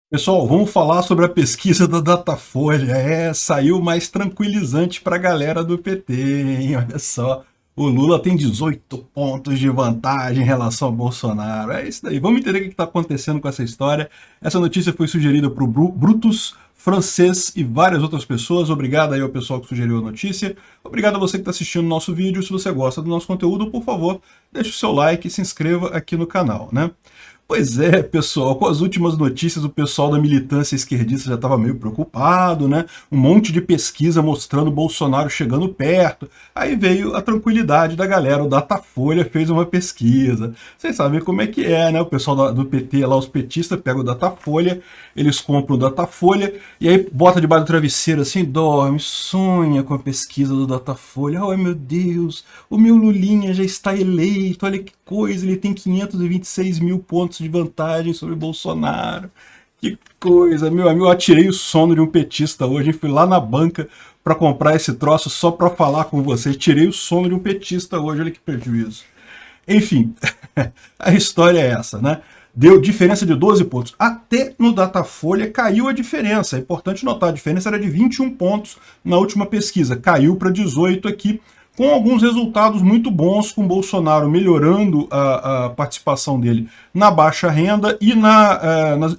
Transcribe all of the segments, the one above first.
Pessoal, vamos falar sobre a pesquisa da Datafolha. Saiu mais tranquilizante para a galera do PT, hein? Olha só, o Lula tem 18 pontos de vantagem em relação ao Bolsonaro. É isso daí. Vamos entender o que está acontecendo com essa história. Essa notícia foi sugerida por Brutus, Francês e várias outras pessoas. Obrigado aí ao pessoal que sugeriu a notícia. Obrigado a você que está assistindo o nosso vídeo. Se você gosta do nosso conteúdo, por favor, deixe o seu like e se inscreva aqui no canal, né? Pois é, pessoal, com as últimas notícias, o pessoal da militância esquerdista já estava meio preocupado, né? Um monte de pesquisa mostrando Bolsonaro chegando perto. Aí veio a tranquilidade da galera, o Datafolha fez uma pesquisa. Vocês sabem como é que é, né? O pessoal do PT, lá, os petistas, pegam o Datafolha, eles compram o Datafolha, e aí bota debaixo do travesseiro assim, dorme, sonha com a pesquisa do Datafolha. Ai, meu Deus, o meu Lulinha já está eleito, olha que coisa, ele tem 526 mil pontos de vantagem sobre Bolsonaro. Que coisa, meu amigo, eu atirei o sono de um petista hoje, fui lá na banca para comprar esse troço só para falar com vocês. Tirei o sono de um petista hoje, olha que prejuízo. Enfim, a história é essa, né? Deu diferença de 12 pontos. Até no Datafolha caiu a diferença. É importante notar, a diferença era de 21 pontos na última pesquisa. Caiu para 18 aqui, com alguns resultados muito bons, com Bolsonaro melhorando a participação dele na baixa renda e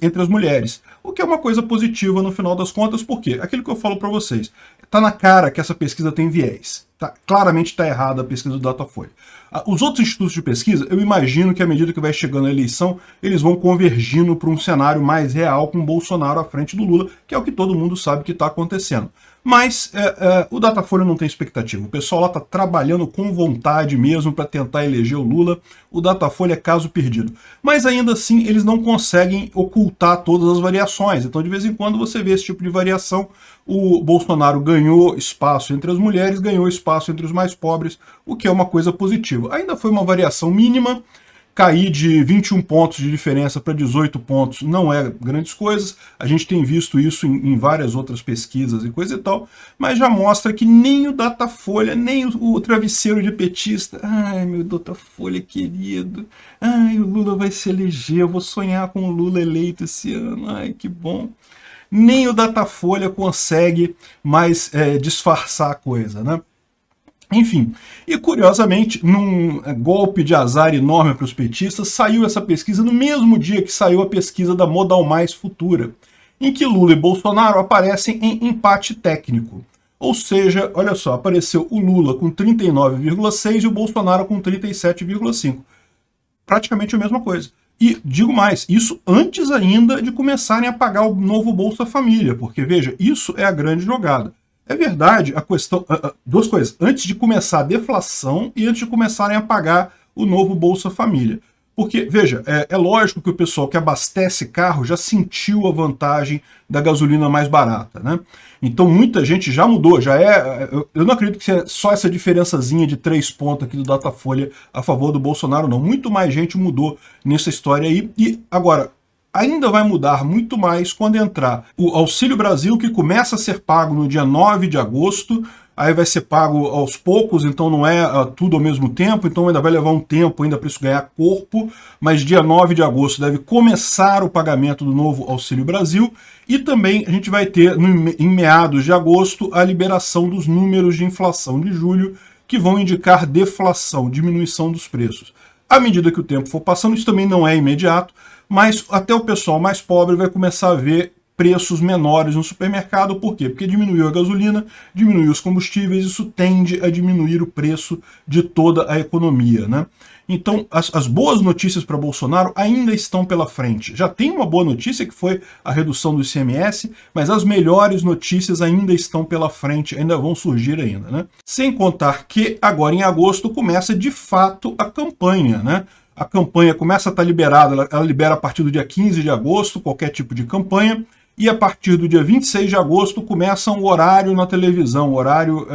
entre as mulheres. O que é uma coisa positiva no final das contas, porque aquilo que eu falo para vocês, está na cara que essa pesquisa tem viés. Claramente está errada a pesquisa do Datafolha. Os outros institutos de pesquisa, eu imagino que à medida que vai chegando a eleição, eles vão convergindo para um cenário mais real com Bolsonaro à frente do Lula, que é o que todo mundo sabe que está acontecendo. Mas o Datafolha não tem expectativa. O pessoal lá está trabalhando com vontade mesmo para tentar eleger o Lula. O Datafolha é caso perdido. Mas ainda assim, eles não conseguem ocultar todas as variações. Então, de vez em quando, você vê esse tipo de variação. O Bolsonaro ganhou espaço entre as mulheres, ganhou espaço entre os mais pobres, o que é uma coisa positiva. Ainda foi uma variação mínima. Cair de 21 pontos de diferença para 18 pontos não é grandes coisas, a gente tem visto isso em várias outras pesquisas e coisa e tal, mas já mostra que nem o Datafolha, nem o travesseiro de petista, ai meu Datafolha querido, ai o Lula vai se eleger, eu vou sonhar com o Lula eleito esse ano, ai que bom. Nem o Datafolha consegue mais disfarçar a coisa, né? Enfim, e curiosamente, num golpe de azar enorme para os petistas, saiu essa pesquisa no mesmo dia que saiu a pesquisa da Modal Mais Futura, em que Lula e Bolsonaro aparecem em empate técnico. Ou seja, olha só, apareceu o Lula com 39,6 e o Bolsonaro com 37,5. Praticamente a mesma coisa. E digo mais, isso antes ainda de começarem a pagar o novo Bolsa Família, porque veja, isso é a grande jogada. É verdade, a questão. Duas coisas. Antes de começar a deflação e antes de começarem a pagar o novo Bolsa Família. Porque, veja, é lógico que o pessoal que abastece carro já sentiu a vantagem da gasolina mais barata, né? Então muita gente já mudou, já é. Eu não acredito que seja só essa diferençazinha de 3 pontos aqui do Datafolha a favor do Bolsonaro, não. Muito mais gente mudou nessa história aí. E agora, ainda vai mudar muito mais quando entrar o Auxílio Brasil, que começa a ser pago no dia 9 de agosto, aí vai ser pago aos poucos, então não é tudo ao mesmo tempo, então ainda vai levar um tempo ainda para isso ganhar corpo, mas dia 9 de agosto deve começar o pagamento do novo Auxílio Brasil, e também a gente vai ter, em meados de agosto, a liberação dos números de inflação de julho, que vão indicar deflação, diminuição dos preços. À medida que o tempo for passando, isso também não é imediato, mas até o pessoal mais pobre vai começar a ver preços menores no supermercado. Por quê? Porque diminuiu a gasolina, diminuiu os combustíveis, isso tende a diminuir o preço de toda a economia, né? Então, as boas notícias para Bolsonaro ainda estão pela frente. Já tem uma boa notícia, que foi a redução do ICMS, mas as melhores notícias ainda estão pela frente, ainda vão surgir ainda, né? Sem contar que agora em agosto começa de fato a campanha, né? A campanha começa a estar liberada, ela libera a partir do dia 15 de agosto, qualquer tipo de campanha, e a partir do dia 26 de agosto começa um horário na televisão, horário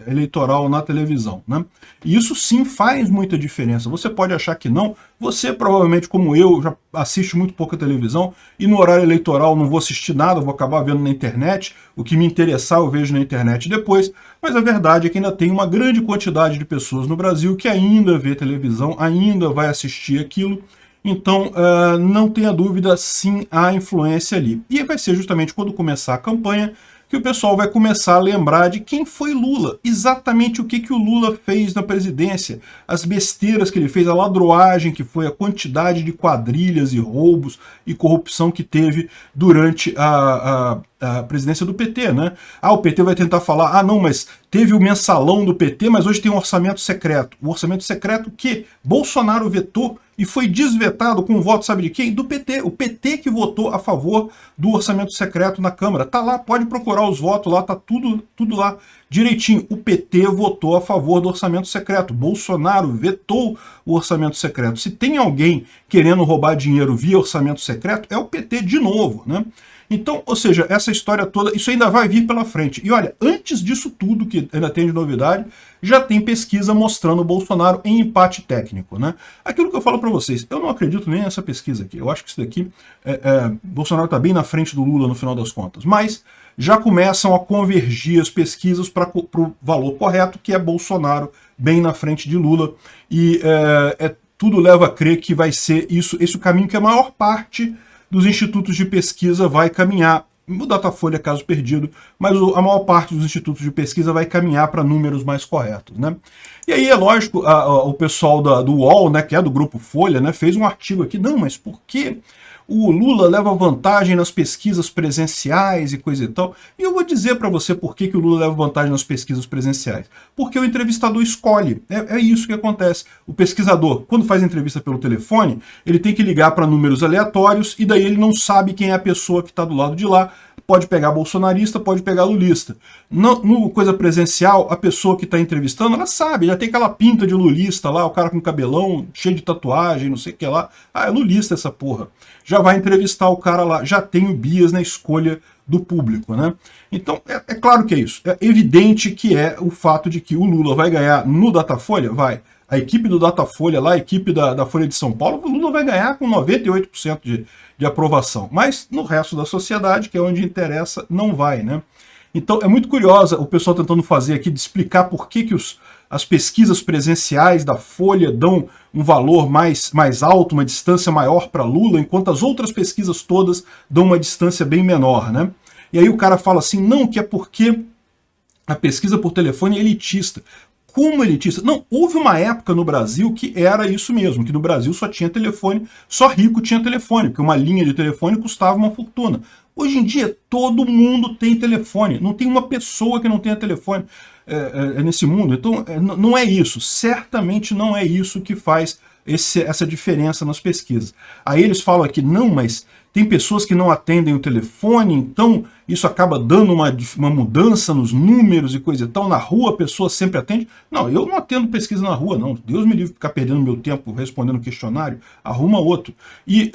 eleitoral na televisão, né? E isso sim faz muita diferença. Você pode achar que não, você provavelmente, como eu, já assiste muito pouca televisão, e no horário eleitoral não vou assistir nada, vou acabar vendo na internet, o que me interessar eu vejo na internet depois, mas a verdade é que ainda tem uma grande quantidade de pessoas no Brasil que ainda vê televisão, ainda vai assistir aquilo, Então, não tenha dúvida, sim, há influência ali. E vai ser justamente quando começar a campanha que o pessoal vai começar a lembrar de quem foi Lula, exatamente o que o Lula fez na presidência, as besteiras que ele fez, a ladroagem que foi, a quantidade de quadrilhas e roubos e corrupção que teve durante a presidência do PT, né? O PT vai tentar falar, não, mas teve o mensalão do PT, mas hoje tem um orçamento secreto. O orçamento secreto que Bolsonaro vetou e foi desvetado com o voto, sabe de quem? Do PT. O PT que votou a favor do orçamento secreto na Câmara. Tá lá, pode procurar os votos lá, tá tudo lá direitinho. O PT votou a favor do orçamento secreto. Bolsonaro vetou o orçamento secreto. Se tem alguém querendo roubar dinheiro via orçamento secreto, é o PT de novo, né? Então, ou seja, essa história toda, isso ainda vai vir pela frente. E olha, antes disso tudo, que ainda tem de novidade, já tem pesquisa mostrando o Bolsonaro em empate técnico, né? Aquilo que eu falo para vocês, eu não acredito nem nessa pesquisa aqui. Eu acho que isso daqui, Bolsonaro está bem na frente do Lula no final das contas. Mas já começam a convergir as pesquisas para o valor correto, que é Bolsonaro bem na frente de Lula. E tudo leva a crer que vai ser esse o caminho que a maior parte dos institutos de pesquisa vai caminhar. O Datafolha é caso perdido, mas a maior parte dos institutos de pesquisa vai caminhar para números mais corretos, né? E aí, é lógico, o pessoal do UOL, né, que é do Grupo Folha, né, fez um artigo aqui, não, mas por que o Lula leva vantagem nas pesquisas presenciais e coisa e tal? E eu vou dizer para você por que o Lula leva vantagem nas pesquisas presenciais. Porque o entrevistador escolhe. É isso que acontece. O pesquisador, quando faz entrevista pelo telefone, ele tem que ligar para números aleatórios e daí ele não sabe quem é a pessoa que está do lado de lá. Pode pegar bolsonarista, pode pegar lulista. No coisa presencial, a pessoa que está entrevistando, ela sabe, já tem aquela pinta de lulista lá, o cara com cabelão, cheio de tatuagem, não sei o que lá. É lulista essa porra. Já vai entrevistar o cara lá, já tem o bias na escolha do público, né? Então, é claro que é isso. É evidente que é o fato de que o Lula vai ganhar no Datafolha, vai. A equipe do Datafolha lá, a equipe da Folha de São Paulo, o Lula vai ganhar com 98% de aprovação. Mas no resto da sociedade, que é onde interessa, não vai, né? Então é muito curiosa o pessoal tentando fazer aqui, de explicar por que as pesquisas presenciais da Folha dão um valor mais alto, uma distância maior para Lula, enquanto as outras pesquisas todas dão uma distância bem menor, né? E aí o cara fala assim, não, que é porque a pesquisa por telefone é elitista. Como elitista? Não, houve uma época no Brasil que era isso mesmo, que no Brasil só tinha telefone, só rico tinha telefone, porque uma linha de telefone custava uma fortuna. Hoje em dia, todo mundo tem telefone, não tem uma pessoa que não tenha telefone nesse mundo. Então, não é isso, certamente não é isso que faz essa diferença nas pesquisas. Aí eles falam aqui, não, mas tem pessoas que não atendem o telefone, então isso acaba dando uma mudança nos números e coisa e tal. Na rua a pessoa sempre atende. Não, eu não atendo pesquisa na rua, não. Deus me livre de ficar perdendo meu tempo respondendo questionário. Arruma outro. E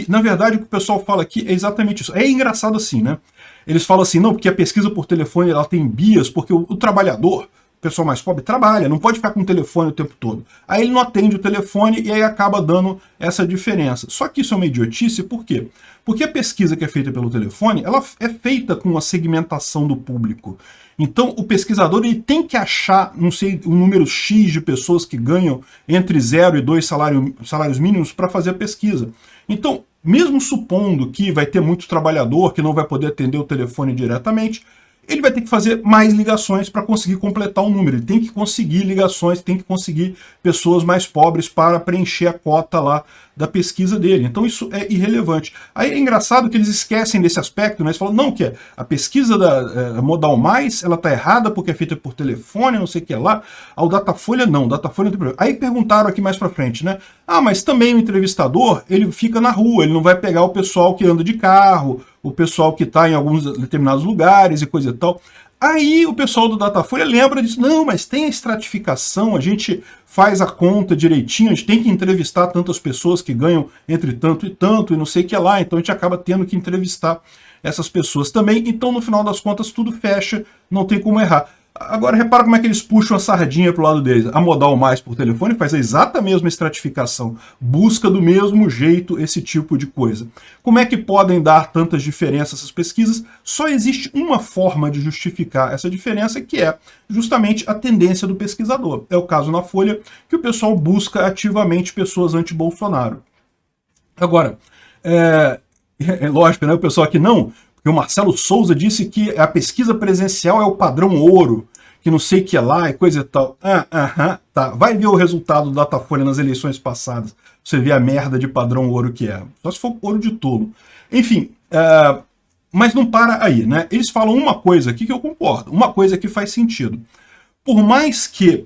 na verdade, o que o pessoal fala aqui é exatamente isso. É engraçado assim, né? Eles falam assim, não, porque a pesquisa por telefone ela tem bias, porque o trabalhador, o pessoal mais pobre, trabalha, não pode ficar com o telefone o tempo todo. Aí ele não atende o telefone e aí acaba dando essa diferença. Só que isso é uma idiotice, por quê? Porque a pesquisa que é feita pelo telefone, ela é feita com a segmentação do público. Então o pesquisador ele tem que achar, não sei, um número X de pessoas que ganham entre 0 e 2 salários mínimos para fazer a pesquisa. Então, mesmo supondo que vai ter muito trabalhador que não vai poder atender o telefone diretamente, ele vai ter que fazer mais ligações para conseguir completar o número. Ele tem que conseguir ligações, tem que conseguir pessoas mais pobres para preencher a cota lá da pesquisa dele. Então isso é irrelevante. Aí é engraçado que eles esquecem desse aspecto, né? Eles falam, não, que a pesquisa da Modal Mais, ela está errada porque é feita por telefone, não sei o que lá. O Datafolha não, o Datafolha não tem problema. Aí perguntaram aqui mais para frente, né? Mas também o entrevistador, ele fica na rua, ele não vai pegar o pessoal que anda de carro, o pessoal que está em alguns determinados lugares e coisa e tal. Aí o pessoal do Datafolha lembra disso, não, mas tem a estratificação, a gente faz a conta direitinho, a gente tem que entrevistar tantas pessoas que ganham entre tanto e não sei o que lá, então a gente acaba tendo que entrevistar essas pessoas também, então no final das contas tudo fecha, não tem como errar. Agora repara como é que eles puxam a sardinha pro lado deles. A Modal Mais por telefone faz a exata mesma estratificação, busca do mesmo jeito esse tipo de coisa. Como é que podem dar tantas diferenças essas pesquisas? Só existe uma forma de justificar essa diferença, que é justamente a tendência do pesquisador. É o caso na Folha, que o pessoal busca ativamente pessoas anti-Bolsonaro. Agora, é lógico, né? O pessoal aqui não, porque o Marcelo Souza disse que a pesquisa presencial é o padrão ouro, que não sei o que é lá e coisa e tal. Tá. Vai ver o resultado do Datafolha nas eleições passadas. Você vê a merda de padrão ouro que é. Só se for ouro de tolo. Enfim, mas não para aí, né? Eles falam uma coisa aqui que eu concordo, uma coisa que faz sentido. Por mais que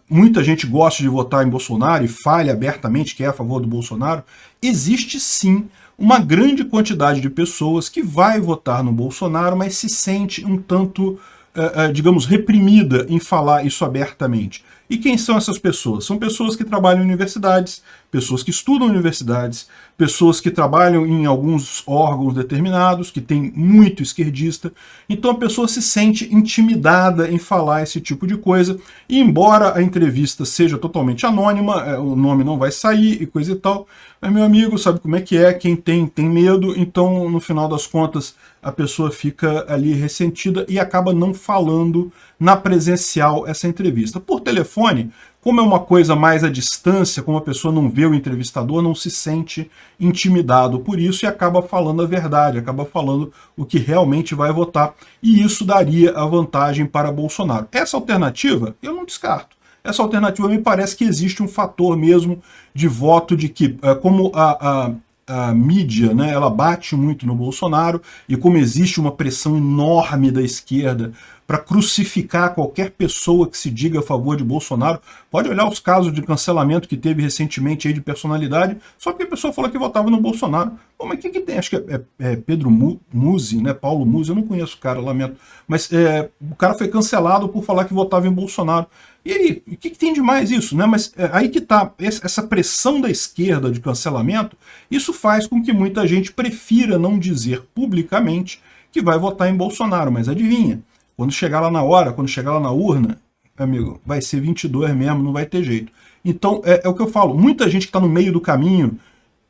muita gente goste de votar em Bolsonaro e fale abertamente que é a favor do Bolsonaro, existe sim uma grande quantidade de pessoas que vai votar no Bolsonaro, mas se sente um tanto, digamos, reprimida em falar isso abertamente. E quem são essas pessoas? São pessoas que trabalham em universidades, pessoas que estudam em universidades, pessoas que trabalham em alguns órgãos determinados, que tem muito esquerdista. Então a pessoa se sente intimidada em falar esse tipo de coisa. E embora a entrevista seja totalmente anônima, o nome não vai sair e coisa e tal, mas meu amigo sabe como é que é, quem tem medo, então no final das contas a pessoa fica ali ressentida e acaba não falando na presencial essa entrevista. Por telefone, como é uma coisa mais à distância, como a pessoa não vê o entrevistador, não se sente intimidado por isso e acaba falando a verdade, acaba falando o que realmente vai votar. E isso daria a vantagem para Bolsonaro. Essa alternativa, eu não descarto. Essa alternativa me parece que existe um fator mesmo de voto de que, como a mídia, né, ela bate muito no Bolsonaro, e como existe uma pressão enorme da esquerda para crucificar qualquer pessoa que se diga a favor de Bolsonaro. Pode olhar os casos de cancelamento que teve recentemente aí de personalidade, só porque a pessoa falou que votava no Bolsonaro. Pô, mas o que tem? Acho que é Pedro Musi, né? Paulo Musi, eu não conheço o cara, lamento. Mas o cara foi cancelado por falar que votava em Bolsonaro. E aí, o que tem de mais isso, né? Mas aí que tá, essa pressão da esquerda de cancelamento, isso faz com que muita gente prefira não dizer publicamente que vai votar em Bolsonaro. Mas adivinha, quando chegar lá na hora, quando chegar lá na urna, amigo, vai ser 22 mesmo, não vai ter jeito. Então, é o que eu falo, muita gente que está no meio do caminho,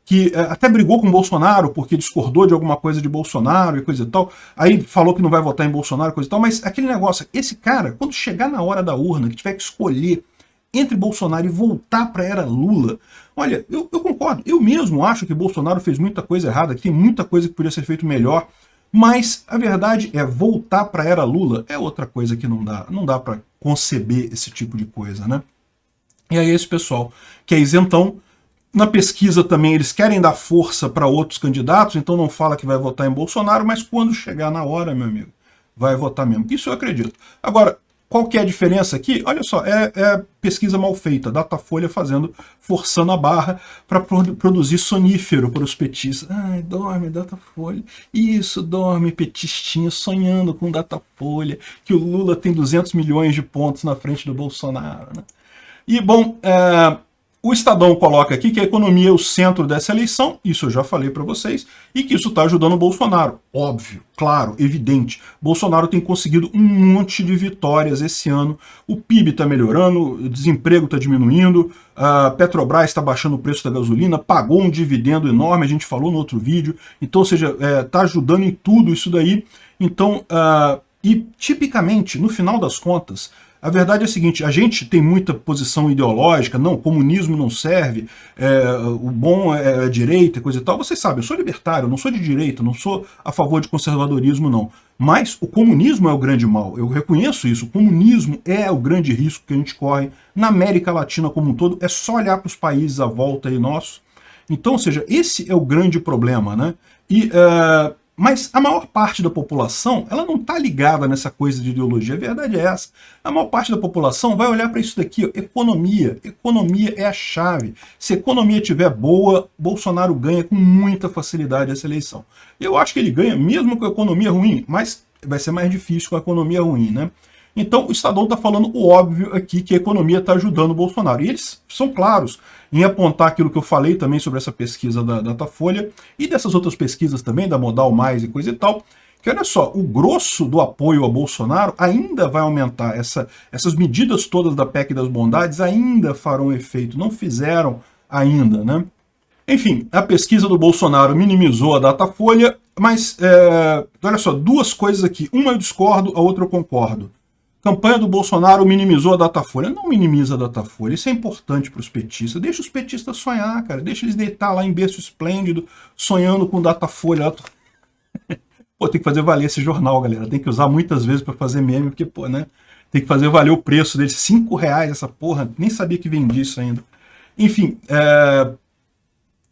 que até brigou com o Bolsonaro porque discordou de alguma coisa de Bolsonaro e coisa e tal, aí falou que não vai votar em Bolsonaro e coisa e tal, mas aquele negócio, esse cara, quando chegar na hora da urna, que tiver que escolher entre Bolsonaro e voltar para a era Lula, olha, eu concordo, eu mesmo acho que Bolsonaro fez muita coisa errada, que tem muita coisa que podia ser feito melhor, mas a verdade é, voltar para a era Lula é outra coisa que não dá para conceber esse tipo de coisa, né? E aí esse pessoal que é isentão, na pesquisa também eles querem dar força para outros candidatos, então não fala que vai votar em Bolsonaro, mas quando chegar na hora, meu amigo, vai votar mesmo. Isso eu acredito. Agora, qual que é a diferença aqui? Olha só, é pesquisa mal feita, Datafolha forçando a barra para produzir sonífero para os petistas. Ai, dorme, Datafolha. Isso, dorme, petistinho, sonhando com Datafolha, que o Lula tem 200 milhões de pontos na frente do Bolsonaro, né? E, bom, o Estadão coloca aqui que a economia é o centro dessa eleição, isso eu já falei para vocês, e que isso está ajudando o Bolsonaro. Óbvio, claro, evidente. Bolsonaro tem conseguido um monte de vitórias esse ano, o PIB está melhorando, o desemprego está diminuindo, a Petrobras está baixando o preço da gasolina, pagou um dividendo enorme, a gente falou no outro vídeo, então, ou seja, está ajudando em tudo isso daí. Então, e tipicamente, no final das contas, a verdade é a seguinte, a gente tem muita posição ideológica, não, o comunismo não serve, o bom é a direita, coisa e tal. Vocês sabem, eu sou libertário, eu não sou de direita, não sou a favor de conservadorismo, não. Mas o comunismo é o grande mal, eu reconheço isso, o comunismo é o grande risco que a gente corre na América Latina como um todo, é só olhar para os países à volta aí nossos. Então, ou seja, esse é o grande problema, né? Mas a maior parte da população, ela não está ligada nessa coisa de ideologia, a verdade é essa. A maior parte da população vai olhar para isso daqui, ó, economia. Economia é a chave. Se a economia estiver boa, Bolsonaro ganha com muita facilidade essa eleição. Eu acho que ele ganha mesmo com a economia ruim, mas vai ser mais difícil com a economia ruim, né? Então o Estadão está falando o óbvio aqui, que a economia está ajudando o Bolsonaro. E eles são claros em apontar aquilo que eu falei também sobre essa pesquisa da Datafolha e dessas outras pesquisas também, da Modal Mais e coisa e tal, que olha só, o grosso do apoio a Bolsonaro ainda vai aumentar. Essas medidas todas da PEC das bondades ainda farão efeito, não fizeram ainda, né? Enfim, a pesquisa do Bolsonaro minimizou a Datafolha, mas olha só, duas coisas aqui. Uma eu discordo, a outra eu concordo. campanha do Bolsonaro minimizou a Datafolha. Não minimiza a Datafolha, isso é importante para os petistas. Deixa os petistas sonhar, cara. Deixa eles deitar lá em berço esplêndido, sonhando com Datafolha. Pô, tem que fazer valer esse jornal, galera. Tem que usar muitas vezes para fazer meme, porque, pô, né? Tem que fazer valer o preço dele. R$5 essa porra. Nem sabia que vendia isso ainda. Enfim,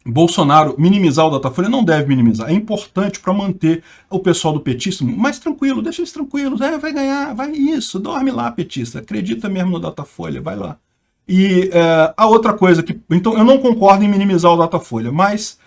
Bolsonaro minimizar o Datafolha não deve minimizar. É importante para manter o pessoal do petismo mais tranquilo. Deixa eles tranquilos. Vai ganhar, vai isso. Dorme lá, petista. Acredita mesmo no Datafolha, vai lá. E a outra coisa que... Então, eu não concordo em minimizar o Datafolha, mas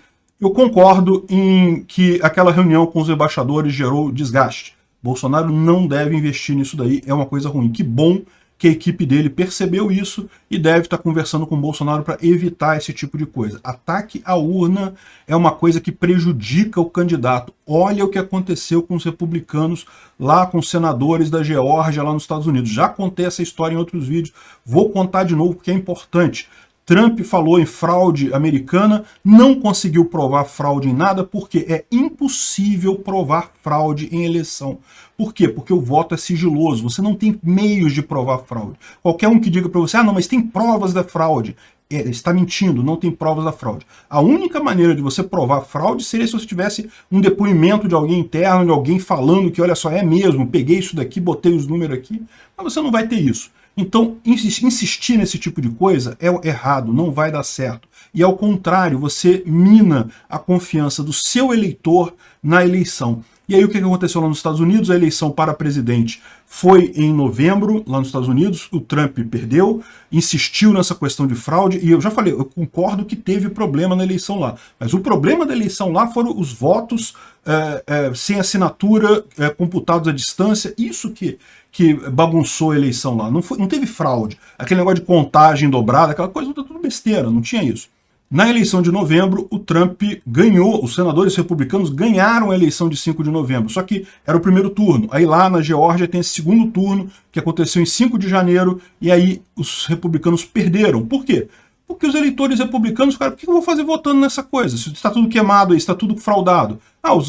eu concordo em que aquela reunião com os embaixadores gerou desgaste. Bolsonaro não deve investir nisso daí, é uma coisa ruim. Que bom que a equipe dele percebeu isso e deve estar conversando com o Bolsonaro para evitar esse tipo de coisa. Ataque à urna é uma coisa que prejudica o candidato. Olha o que aconteceu com os republicanos lá, com os senadores da Geórgia lá nos Estados Unidos. Já contei essa história em outros vídeos, vou contar de novo porque é importante. Trump falou em fraude americana, não conseguiu provar fraude em nada, porque é impossível provar fraude em eleição. Por quê? Porque o voto é sigiloso, você não tem meios de provar fraude. Qualquer um que diga para você, não, mas tem provas da fraude, está mentindo, não tem provas da fraude. A única maneira de você provar fraude seria se você tivesse um depoimento de alguém interno, de alguém falando que, olha só, é mesmo, peguei isso daqui, botei os números aqui, mas você não vai ter isso. Então, insistir nesse tipo de coisa é errado, não vai dar certo. E ao contrário, você mina a confiança do seu eleitor na eleição. E aí o que aconteceu lá nos Estados Unidos? A eleição para presidente foi em novembro, lá nos Estados Unidos, o Trump perdeu, insistiu nessa questão de fraude, e eu já falei, eu concordo que teve problema na eleição lá, mas o problema da eleição lá foram os votos sem assinatura, computados à distância, isso que bagunçou a eleição lá, não teve fraude, aquele negócio de contagem dobrada, aquela coisa, tudo besteira, não tinha isso. Na eleição de novembro, o Trump ganhou, os senadores republicanos ganharam a eleição de 5 de novembro, só que era o primeiro turno. Aí lá na Geórgia tem esse segundo turno, que aconteceu em 5 de janeiro, e aí os republicanos perderam. Por quê? Porque os eleitores republicanos ficaram, por que eu vou fazer votando nessa coisa? Se está tudo queimado aí, está tudo fraudado.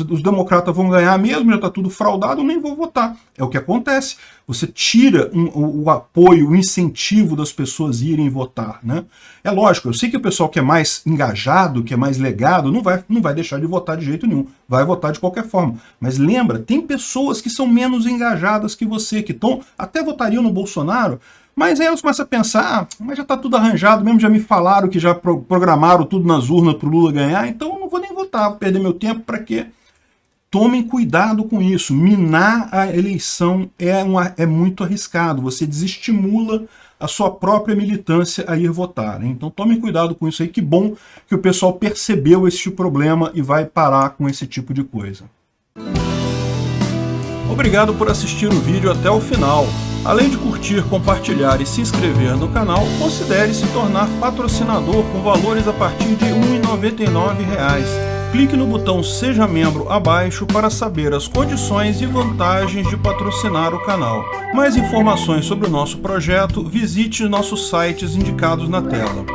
Os democratas vão ganhar mesmo, já está tudo fraudado, eu nem vou votar. É o que acontece. Você tira o apoio, o incentivo das pessoas irem votar, né? É lógico, eu sei que o pessoal que é mais engajado, que é mais legado, não vai deixar de votar de jeito nenhum. Vai votar de qualquer forma. Mas lembra, tem pessoas que são menos engajadas que você, que até votariam no Bolsonaro, mas aí elas começam a pensar, mas já está tudo arranjado, mesmo já me falaram que já programaram tudo nas urnas para o Lula ganhar, então eu não vou nem votar, vou perder meu tempo para quê? Tomem cuidado com isso, minar a eleição é muito arriscado, você desestimula a sua própria militância a ir votar, né? Então tomem cuidado com isso aí, que bom que o pessoal percebeu esse problema e vai parar com esse tipo de coisa. Obrigado por assistir o vídeo até o final. Além de curtir, compartilhar e se inscrever no canal, considere se tornar patrocinador com valores a partir de R$ 1,99. Clique no botão Seja Membro abaixo para saber as condições e vantagens de patrocinar o canal. Mais informações sobre o nosso projeto, visite nossos sites indicados na tela.